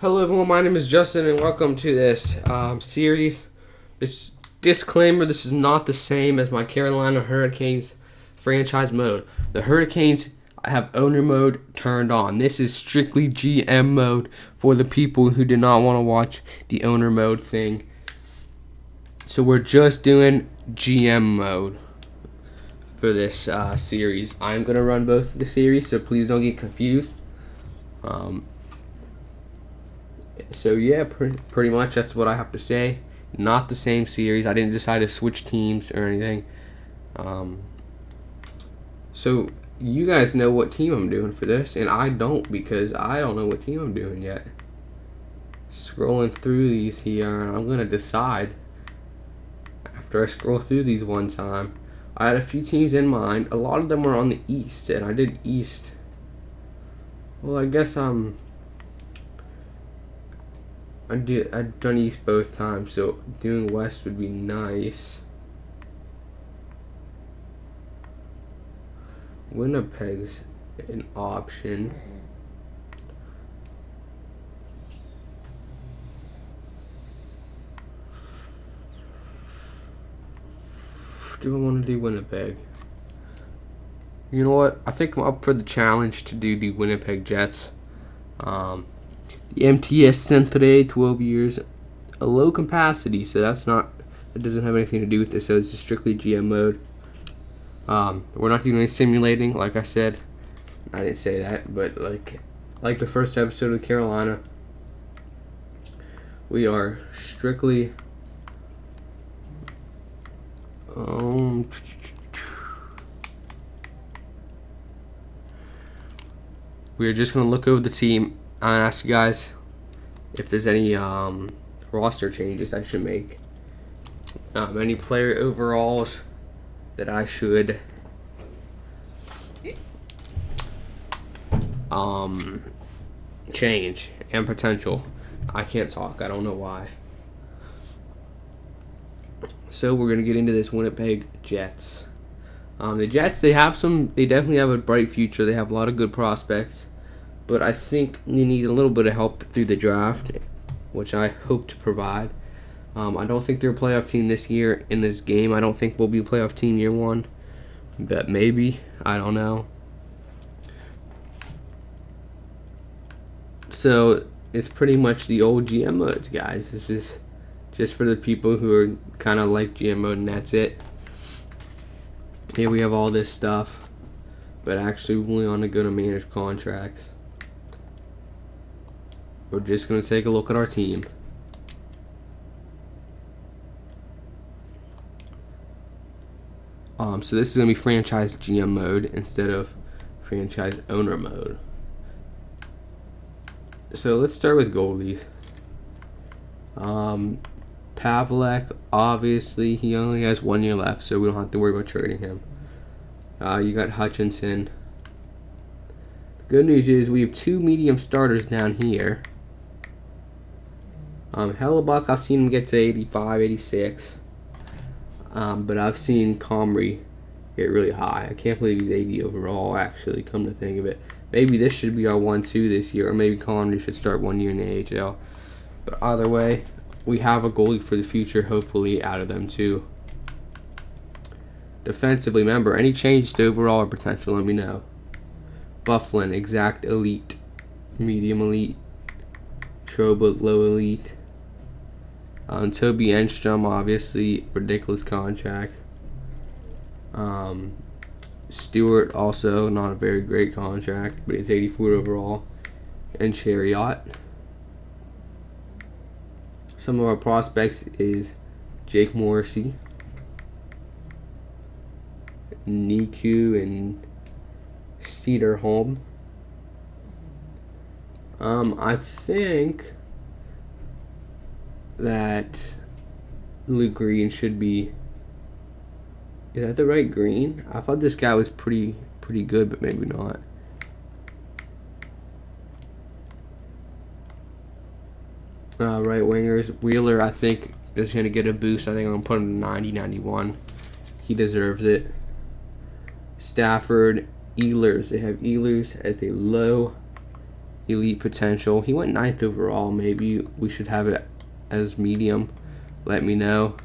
Hello everyone, my name is Justin and welcome to this series. This disclaimer, this is not the same as my Carolina Hurricanes franchise mode. The Hurricanes have owner mode turned on. This is strictly GM mode for the people who did not want to watch the owner mode thing. So we're just doing GM mode for this series. I'm going to run both of the series, so please don't get confused. So yeah, pretty much that's what I have to say. Not the same series. I didn't decide to switch teams or anything. So you guys know what team I'm doing for this, and I don't, because I don't know what team I'm doing yet. Scrolling through these here, and I'm gonna decide after I scroll through these one time. I had a few teams in mind. A lot of them were on the East, and I did East. Well, I guess I've done East both times, so doing West would be nice. Winnipeg's an option. Do I want to do Winnipeg? You know what? I think I'm up for the challenge to do the Winnipeg Jets. The MTS Centre, 12 years, a low capacity, so it doesn't have anything to do with this, so it's just strictly GM mode. We're not doing any simulating, like I said. I didn't say that, but like the first episode of Carolina, we are strictly we're just gonna look over the team and ask you guys if there's any roster changes I should make, any player overalls that I should change, and potential. I can't talk. I don't know why. So we're gonna get into this Winnipeg Jets. The Jets, they definitely have a bright future. They have a lot of good prospects, but I think they need a little bit of help through the draft, which I hope to provide. I don't think they're a playoff team this year in this game. I don't think we'll be a playoff team year one, but maybe. I don't know. So it's pretty much the old GM modes, guys. This is just for the people who are kind of like GM mode, and that's it. Here we have all this stuff, but actually we want to go to manage contracts. We're just going to take a look at our team. So this is going to be franchise GM mode instead of franchise owner mode. So let's start with goalies. Pavelek, obviously, he only has 1 year left, so we don't have to worry about trading him. You got Hutchinson. The good news is we have 2 medium starters down here. Hellebuck, I've seen him get to 85, 86. But I've seen Comrie get really high. I can't believe he's 80 overall, actually, come to think of it. Maybe this should be our 1-2 this year, or maybe Comrie should start 1 year in the AHL. But either way, we have a goalie for the future, hopefully, out of them, too. Defensively, remember, any changes to overall or potential, let me know. Bufflin, exact elite. Medium elite. Trouba, low elite. Toby Enstrom, obviously, ridiculous contract. Stewart, also not a very great contract, but he's 84 overall. And Chariot. Some of our prospects is Jake Morrissey, Niku, and Cederholm. I think that Luke Green should be. Is that the right green? I thought this guy was pretty good, but maybe not. Right wingers, Wheeler, I think, is going to get a boost. I think I'm going to put him to 90, 91. He deserves it. Stafford, Ehlers. They have Ehlers as a low elite potential. He went 9th overall. Maybe we should have it as medium. Let me know.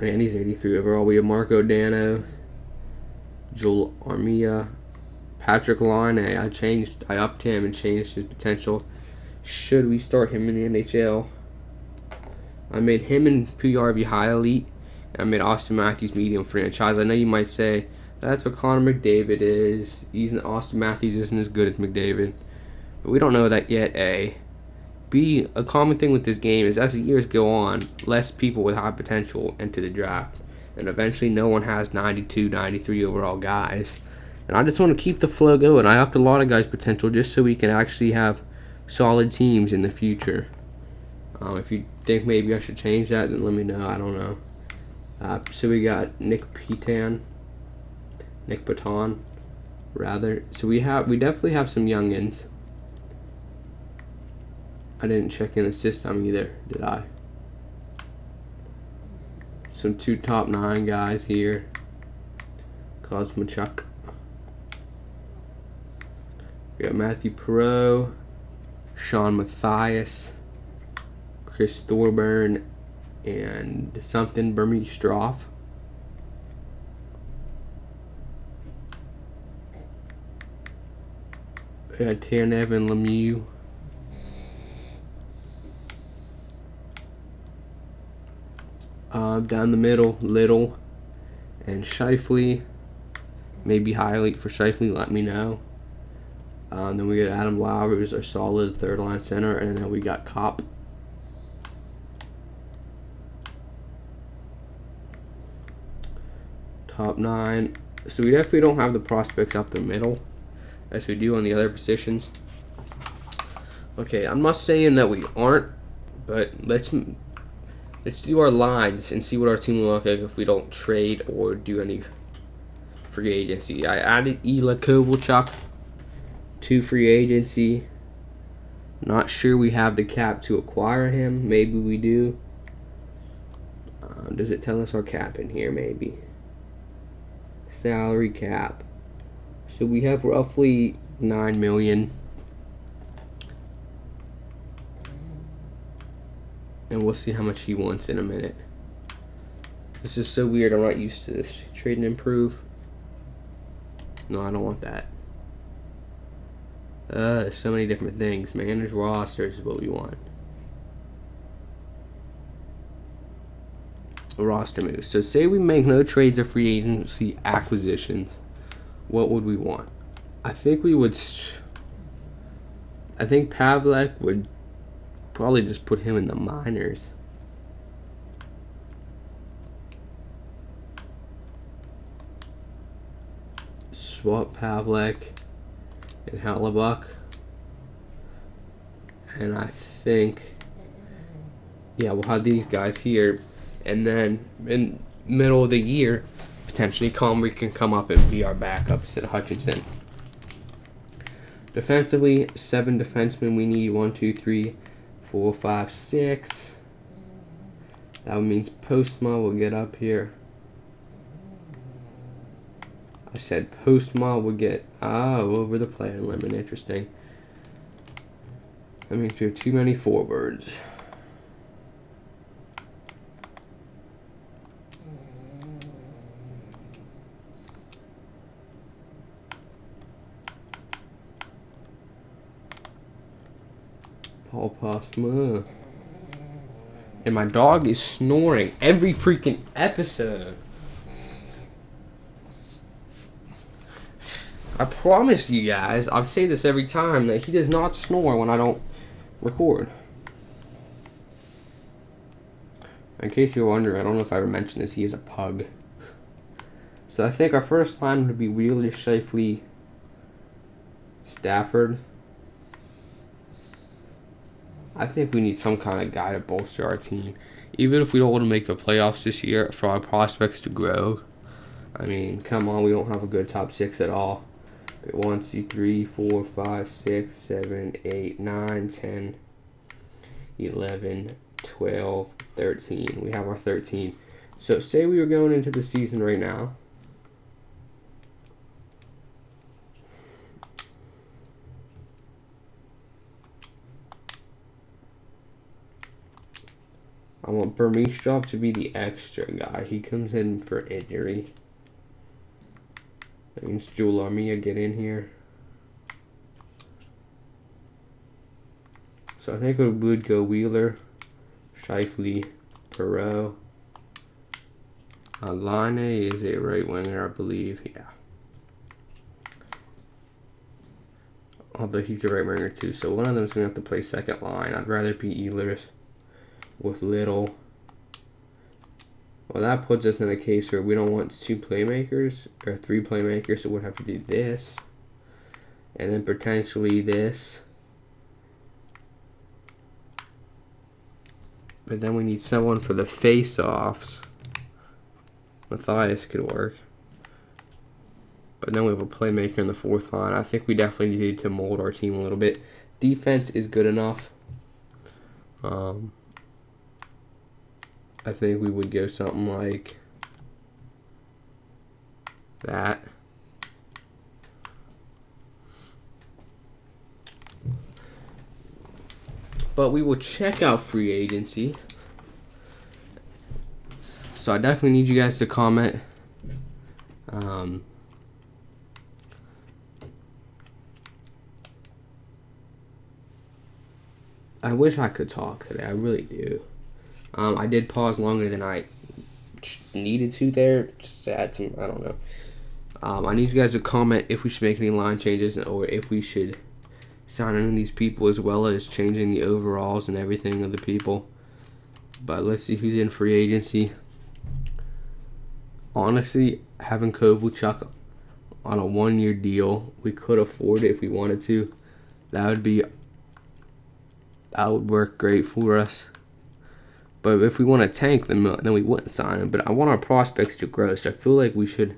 And he's 83 overall. We have Marco Dano, Joel Armia, Patrick Laine. I upped him and changed his potential. Should we start him in the NHL? I made him and PRV high elite. And I made Austin Matthews medium franchise. I know you might say, that's what Connor McDavid is. Austin Matthews isn't as good as McDavid. But we don't know that yet, A. B, a common thing with this game is as the years go on, less people with high potential enter the draft. And eventually no one has 92, 93 overall guys. And I just want to keep the flow going. I upped a lot of guys' potential just so we can actually have solid teams in the future. If you think maybe I should change that, then let me know. I don't know. So we got Nick Paton, rather. So we definitely have some youngins. I didn't check in the system either, did I? Some 2 top 9 guys here. Kosmachuk. We got Matthew Perreault, Sean Matthias, Chris Thorburn, and something Burmese-Stroff. We got Tiernev and Lemieux. Down the middle, Little and Scheifele. Maybe high elite for Scheifele, let me know. Then we got Adam Lowry, who's our solid third line center, and then we got Kopp. Top 9. So we definitely don't have the prospects up the middle as we do on the other positions. Okay, I'm not saying that we aren't, but let's do our lines and see what our team will look like if we don't trade or do any free agency. I added Ila Kovalchuk to free agency. Not sure we have the cap to acquire him. Maybe we do. Does it tell us our cap in here? Maybe. Salary cap. So we have roughly $9 million. And we'll see how much he wants in a minute. This is so weird. I'm not used to this. Trade and improve. No, I don't want that. There's so many different things. Manage rosters is what we want. Roster moves. So say we make no trades or free agency acquisitions. What would we want? I think we would. I think Pavlek would probably just put him in the minors. Swap Pavlek and Hellebuck. And I think, yeah, we'll have these guys here. And then in middle of the year, potentially Comrie can come up and be our backup instead of Hutchinson. Defensively, 7 defensemen we need. 1, 2, 3, 4, 5, 6. That means Postma will get up here. I said Postma will get over the player limit. Interesting. That means we have too many forwards. Paul Postma. And my dog is snoring every freaking episode. I promise you guys, I say this every time, that he does not snore when I don't record. In case you're wondering, I don't know if I ever mentioned this, he is a pug. So I think our first line would be Wheeler, Scheifele, Stafford. I think we need some kind of guy to bolster our team. Even if we don't want to make the playoffs this year, for our prospects to grow. I mean, come on, we don't have a good top 6 at all. 1, 2, 3, 4, 5, 6, 7, 8, 9, 10, 11, 12, 13. We have our 13. So say we were going into the season right now. I want Burmistrov to be the extra guy. He comes in for injury. That means Joel Armia get in here. So I think it would go Wheeler, Scheifele, Perot. Line is a right winger, I believe. Yeah. Although he's a right winger too, so one of them is going to have to play second line. I'd rather be Ehlers with Little. Well, that puts us in a case where we don't want 2 playmakers or 3 playmakers, so we'd have to do this. And then potentially this. But then we need someone for the face-offs. Matthias could work. But then we have a playmaker in the 4th line. I think we definitely need to mold our team a little bit. Defense is good enough. I think we would go something like that. But we will check out free agency. So I definitely need you guys to comment. I wish I could talk today. I really do. I did pause longer than I needed to there. Just to add some, I don't know. I need you guys to comment if we should make any line changes or if we should sign in these people as well as changing the overalls and everything of the people. But let's see who's in free agency. Honestly, having Kovalchuk on a 1-year deal, we could afford it if we wanted to. That would work great for us. But if we want to tank them, then we wouldn't sign him. But I want our prospects to grow, so I feel like we should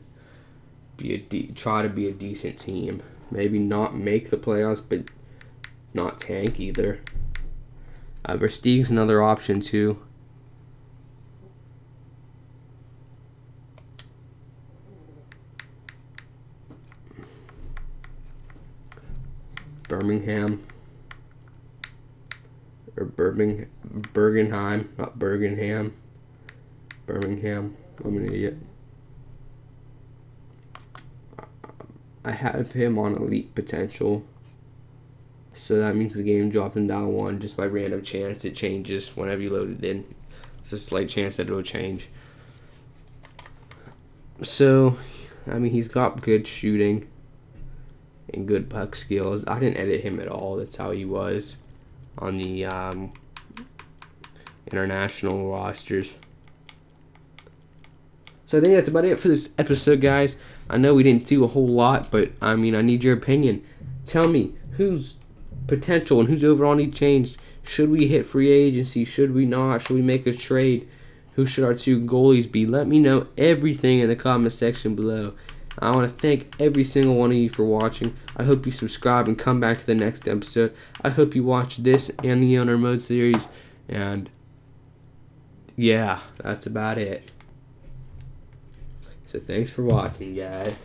try to be a decent team. Maybe not make the playoffs, but not tank either. Versteeg's another option too. Birmingham. Or Bergenheim, not Bergenham. Birmingham. I'm an idiot. I have him on elite potential. So that means the game dropped him down 1 just by random chance. It changes whenever you load it in. It's a slight chance that it'll change. So, I mean, he's got good shooting and good puck skills. I didn't edit him at all. That's how he was on the international rosters. So I think that's about it for this episode, guys. I know we didn't do a whole lot, but I mean, I need your opinion. Tell me who's potential and who's overall need changed. Should we hit free agency? Should we not? Should we make a trade? Who should our 2 goalies be? Let me know everything in the comment section below. I want to thank every single one of you for watching. I hope you subscribe and come back to the next episode. I hope you watch this and the Owner Mode series. And yeah, that's about it. So thanks for watching, guys.